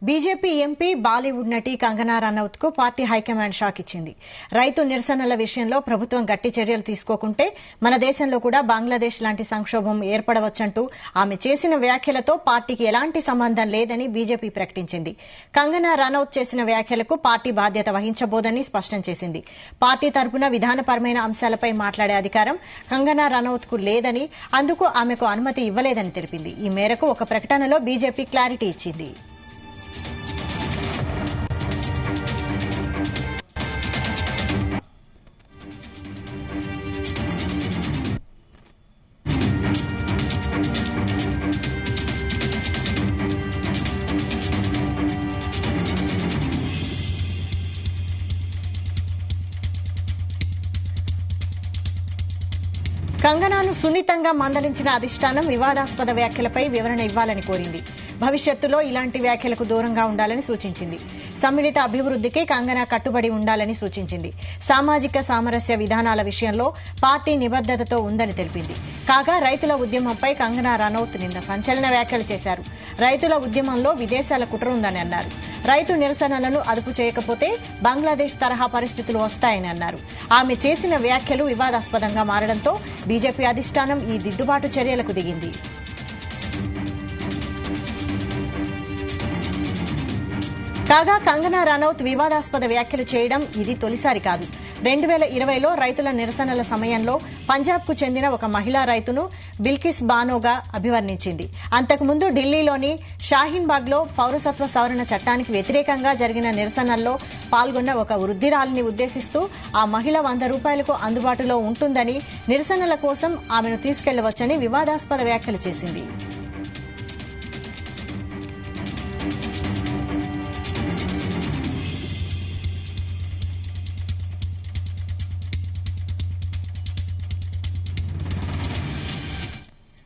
BJP MP Bollywood నటి కంగనా రనౌత్ కు party high command shock ఇచ్చింది. రైతు నిరసనల విషయంలో ప్రభుత్వం గట్టి చర్యలు తీసుకోకుంటే మన దేశంలో కూడా బంగ్లాదేశ్ లాంటి సంక్షోభం ఏర్పడవచ్చంటూ ఆమె చేసిన వ్యాఖ్యలతో పార్టీకి ఎలాంటి సంబంధం లేదని బీజేపీ ప్రకటించింది. కంగనా రనౌత్ చేసిన వ్యాఖ్యలకు పార్టీ బాధ్యత వహించబోదని స్పష్టం చేసింది. పార్టీ తరపున విధానపరమైన అంశాలపై మాట్లాడే అధికారం కంగనా రనౌత్ కు లేదని, అందుకు ఆమెకు అనుమతి ఇవ్వలేదని తెలిపింది. ఈ మేరకు ఒక ప్రకటనలో బీజేపీ క్లారిటీ ఇచ్చింది. కంగనాను సున్నితంగా మందలించిన అధిష్టానం వివాదాస్పద వ్యాఖ్యలపై వివరణ ఇవ్వాలని కోరింది. భవిష్యత్తులో ఇలాంటి వ్యాఖ్యలకు దూరంగా ఉండాలని సూచించింది. సమ్మిళిత అభివృద్దికి కంగనా కట్టుబడి ఉండాలని సూచించింది. సామాజిక సామరస్య విధానాల విషయంలో పార్టీ నిబద్దతతో ఉందని తెలిపింది. కాగా రైతుల ఉద్యమంపై కంగనా రనౌత్ నిన్న సంచలన వ్యాఖ్యలు చేశారు. రైతుల ఉద్యమంలో విదేశాల కుట్ర ఉందని అన్నారు. రైతు నిరసనలను అదుపు చేయకపోతే బంగ్లాదేశ్ తరహా పరిస్థితులు వస్తాయని అన్నారు. ఆమె చేసిన వ్యాఖ్యలు వివాదాస్పదంగా మారడంతో బీజేపీ అధిష్టానం ఈ దిద్దుబాటు చర్యలకు దిగింది. కాగా కంగనా రనౌత్ వివాదాస్పద వ్యాఖ్యలు చేయడం ఇది తొలిసారి కాదు. 2020లో రైతుల నిరసనల సమయంలో పంజాబ్కు చెందిన ఒక మహిళా రైతును బిల్కిస్ బానోగా అభివర్ణించింది. అంతకుముందు ఢిల్లీలోని షాహీన్బాగ్లో పౌరసత్వ సవరణ చట్టానికి వ్యతిరేకంగా జరిగిన నిరసనల్లో పాల్గొన్న ఒక వృద్ధిరాలిని ఉద్దేశిస్తూ ఆ మహిళ 100 రూపాయలకు అందుబాటులో ఉంటుందని, నిరసనల కోసం ఆమెను తీసుకెళ్లవచ్చని వివాదాస్పద వ్యాఖ్యలు చేసింది.